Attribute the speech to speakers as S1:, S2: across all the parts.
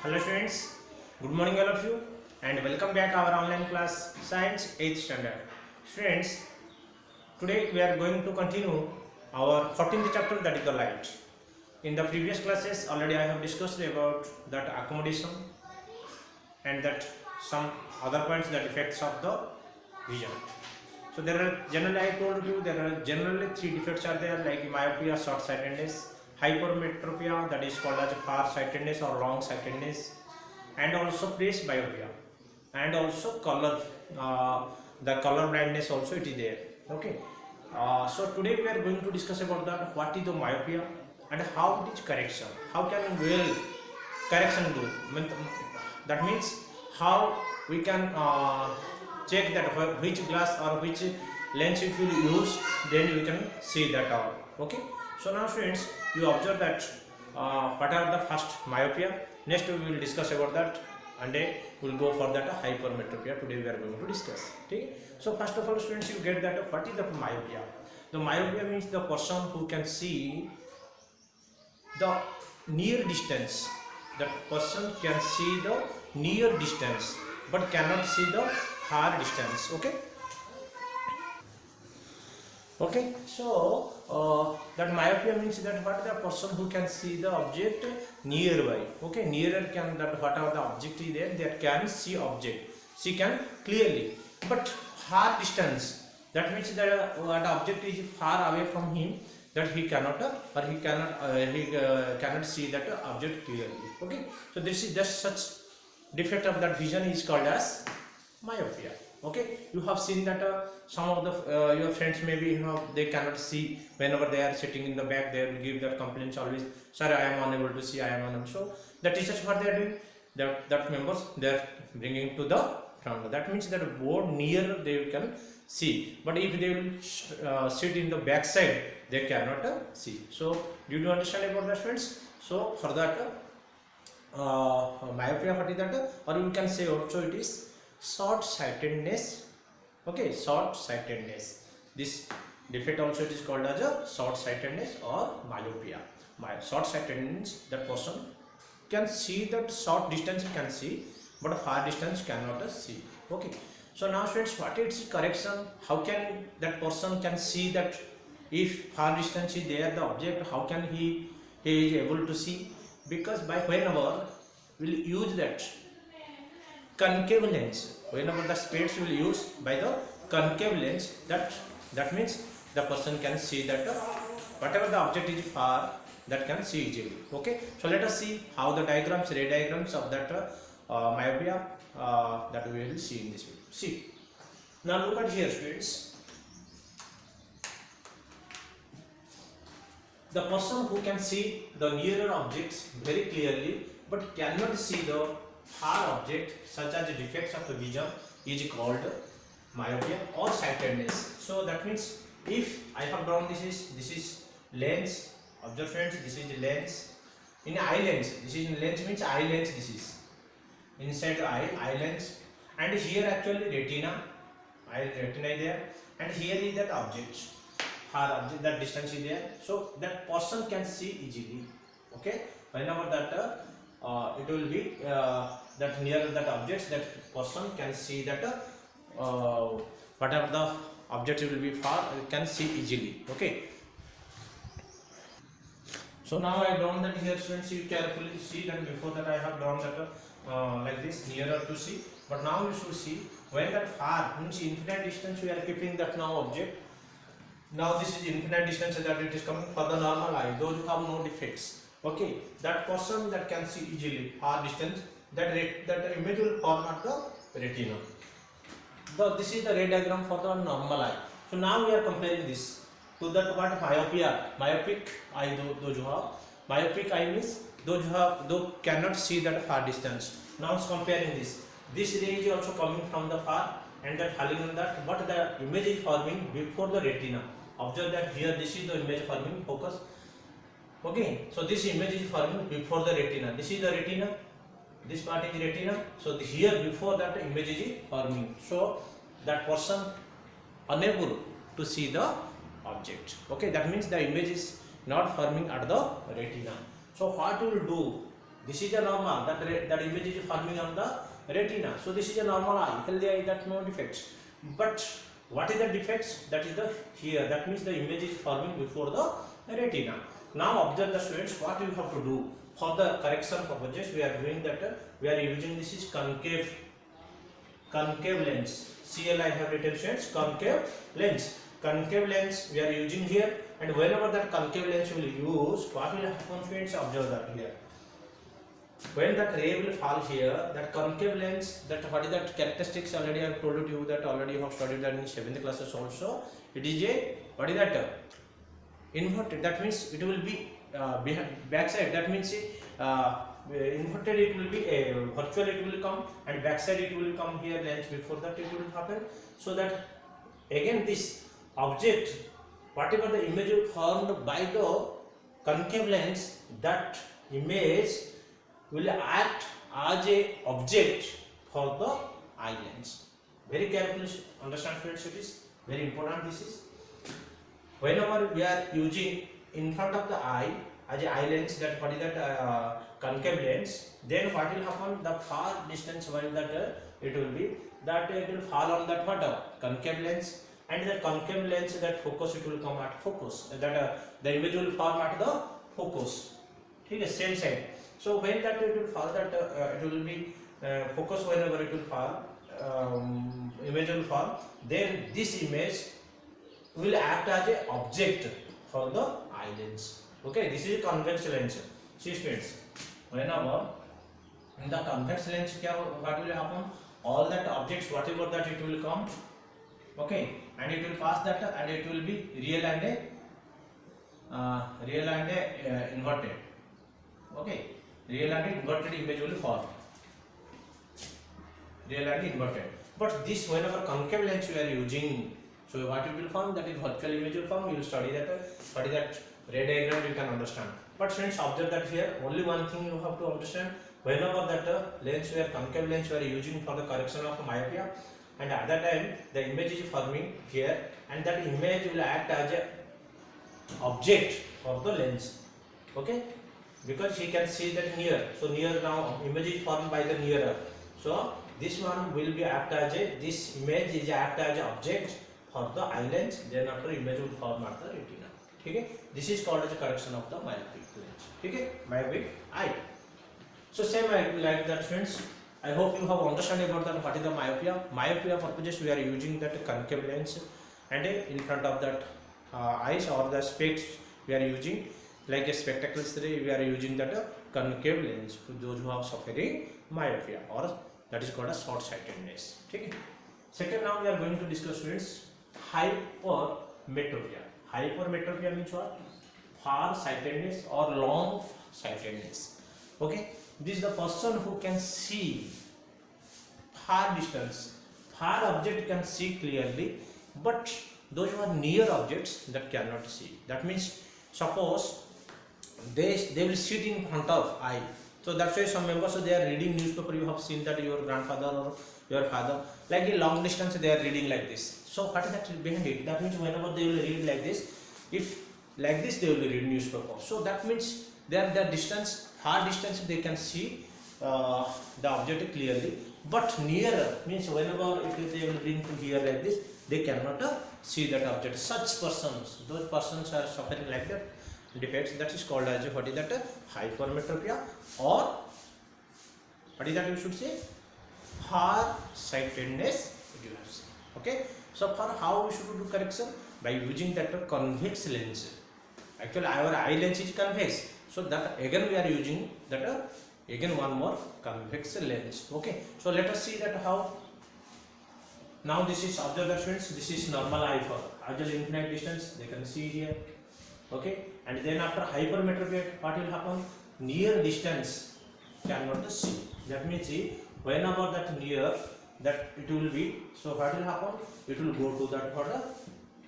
S1: Hello students, good morning all of you and welcome back our online class Science 8th standard. Students, today we are going to continue our 14th chapter, that is the light. In the previous classes already I have discussed about that accommodation and that some other points, that effects of the vision. So there are generally, I told you, there are generally three defects are there, like myopia, short sightedness, hypermetropia, that is called as far sightedness or long sightedness, and also presbyopia, and also color, the color blindness also it is there. Okay. So today we are going to discuss about that, what is the myopia and how it is correction, how can well correction do. That means how we can check that which glass or which lens if you use, then you can see that out. Okay. So now students, you observe that what are the first myopia. Next we will discuss about that, and then we will go for that hypermetropia. Today we are going to discuss. Okay. So first of all students, you get that what is the myopia. The myopia means the person who can see the near distance. That person can see the near distance but cannot see the far distance. Okay. So that myopia means that what the person who can see the object nearby. Okay, nearer can, that whatever the object is there, that can see object, she can clearly, but far distance, that means that what object is far away from him, that he cannot he cannot see that object clearly. Okay, so this is just such defect of that vision is called as myopia. Okay, you have seen that some of the your friends maybe they cannot see whenever they are sitting in the back, they will give their complaints always, sir, I am unable to see, I am unable. So the teachers, what they are doing, that members they are bringing to the front. That means that board near they can see, but if they will sit in the back side, they cannot see. So do you understand about that, friends? So for that myopia, what is that, or you can say also it is short sightedness. Okay, short sightedness, this defect also it is called as a short sightedness or myopia. Short sightedness, that person can see that short distance can see, but far distance cannot see. Okay, so now students, what is correction, how can that person can see that if far distance is there the object, how can he is able to see? Because by whenever we will use that concave lens, whenever the spades will use by the concave lens, that means the person can see that whatever the object is far, that can see easily. Okay, so let us see how the diagrams, ray diagrams of that myopia that we will see in this video. See, now look at here students, the person who can see the nearer objects very clearly but cannot see the far object, such as defects of the vision, is called myopia or sightedness. So that means if I have drawn this is lens, observe friends, this is the lens, in eye lens, this is lens means eye lens, this is inside the eye lens, and here actually retina is there, and here is that object, far object, that distance is there, so that person can see easily. Okay, whenever that it will be that near that objects, that person can see that whatever the object will be far, can see easily. Okay, so now I drawn that here students, you carefully see that before that I have drawn that like this, nearer to see, but now you should see when that far means infinite distance we are keeping that now object. Now this is infinite distance that it is coming for the normal eye, those who have no defects. Okay, that person that can see easily far distance, that image will form at the retina. This is the ray diagram for the normal eye. So now we are comparing this to that what myopia, myopic eye, those who have myopic eye means those who cannot see that far distance. Now it's comparing this ray is also coming from the far and that falling on that, but the image is forming before the retina. Observe that here this is the image forming, focus. Okay, so this image is forming before the retina, this is the retina, this part is retina, so here before that image is forming, so that person unable to see the object. Okay, that means the image is not forming at the retina. So what we will do, This is a normal, that image is forming on the retina. So this is a normal eye, healthy eye, that no defects. But what is the defects? That is the here. That means the image is forming before the retina. Now observe the students, what you have to do for the correction purposes. We are doing that. We are using this is concave lens. CL I have written students, concave lens. Concave lens we are using here, and whenever that concave lens will use, what will happen students? Observe that here. When that ray will fall here, that concave lens, that what is that characteristics, already I have told you that, already you have studied that in 7th classes also. It is a, what is that? Inverted. That means it will be behind backside. That means inverted it will be a virtual, it will come, and backside it will come here lens before that it will happen. So that again this object, whatever the image formed by the concave lens, that image will act as a object for the eye lens. Very carefully understand friends, it is very important. This is whenever we are using in front of the eye as a eye lens, that what is that concave lens, then what will happen? The far distance while that it will be, that it will fall on that what concave lens, and the concave lens, that focus, it will come at focus, that the image will form at the focus. Okay, same side. So when that it will fall, that it will be focus, whenever it will fall, image will fall, then this image will act as a object for the eye lens. Okay, this is a convex lens. See students, whenever in the convex lens, what will happen? All that objects, whatever that it will come, okay, and it will pass that, and it will be real and inverted. Okay, real and inverted image will form. Real and inverted. But this, whenever concave lens you are using, so what it will form? That is virtual image will form. You will study that. What is that ray diagram? You can understand. But students, observe that here. Only one thing you have to understand. Whenever that lens, where concave lens you are using for the correction of myopia, and at that time the image is forming here, and that image will act as a object for the lens. Okay, because he can see that near. So near, now image is formed by the nearer. So this one will be act as a, this image is act as an object for the eye lens. Then after image will form at the retina. Okay, this is called as a correction of the myopic lens. Okay, myopic eye. So same like that friends. I hope you have understood about that what is the myopia. Myopia purposes we are using that concave lens, and in front of that eyes or the specs we are using like a spectacles. We are using that concave lens to those who have suffering myopia, or that is called a short sightedness. Okay. Second, now we are going to discuss students hypermetropia. Hypermetropia means what? Far sightedness or long sightedness. Okay. This is the person who can see far distance, far object can see clearly, but those who are near objects that cannot see. That means suppose they will sit in front of eye. So that's why some members, so they are reading newspaper. You have seen that your grandfather or your father, like a long distance, they are reading like this. So what is that behind it? That means whenever they will read like this, if like this they will read newspaper. So that means they are the distance, far distance they can see the object clearly, but nearer means whenever if they will bring to here like this, they cannot see that object. Such persons, those persons are suffering like that defects. That is called as what is that hypermetropia, or what is that you should say far sightedness. Okay, so for how we should do correction? By using that convex lens. Actually our eye lens is convex, so that again we are using that again one more convex lens. Okay, so let us see that how. Now this is observations. This is normal eye for agile infinite distance, they can see here. Okay, and then after hypermetropia, what will happen? Near distance cannot see. That means see, whenever that near, that it will be, so what will happen? It will go to that what?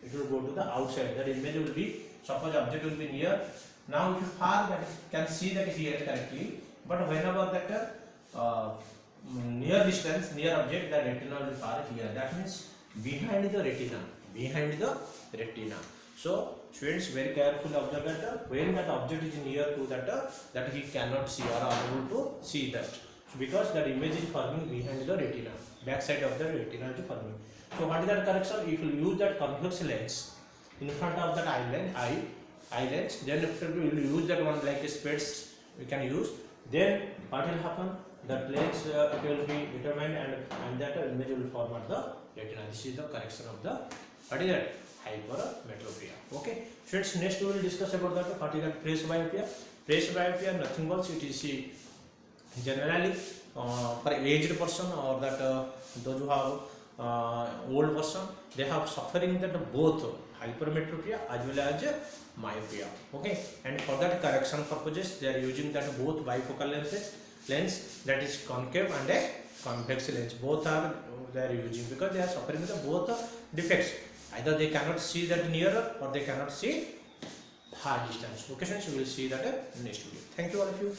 S1: It will go to the outside. That image will be, suppose object will be near. Now if you far, that can see that here correctly, but whenever that near distance, near object, the retina will far here. That means behind the retina, behind the retina. So Students, very carefully observe that when that object is near to that he cannot see or unable to see that, because that image is forming behind the retina, back side of the retina is forming. So what is that correction? If you use that convex lens in front of that eye lens, then after we will use that one like a spades we can use. Then what will happen? The lens it will be determined and that image will form at the retina. This is the correction of the what is that hypermetropia. Okay, students, next we will discuss about that what is that trace myopia. Trace myopia nothing but it is generally for aged person or that those who have old person, they have suffering that both hypermetropia as well as myopia. Okay, and for that correction purposes they are using that both bifocal lens that is concave and a convex lens, both are they are using because they are suffering the both defects. Either they cannot see that nearer or they cannot see far distance. Okay, friends, we will see that next video. Thank you all of you.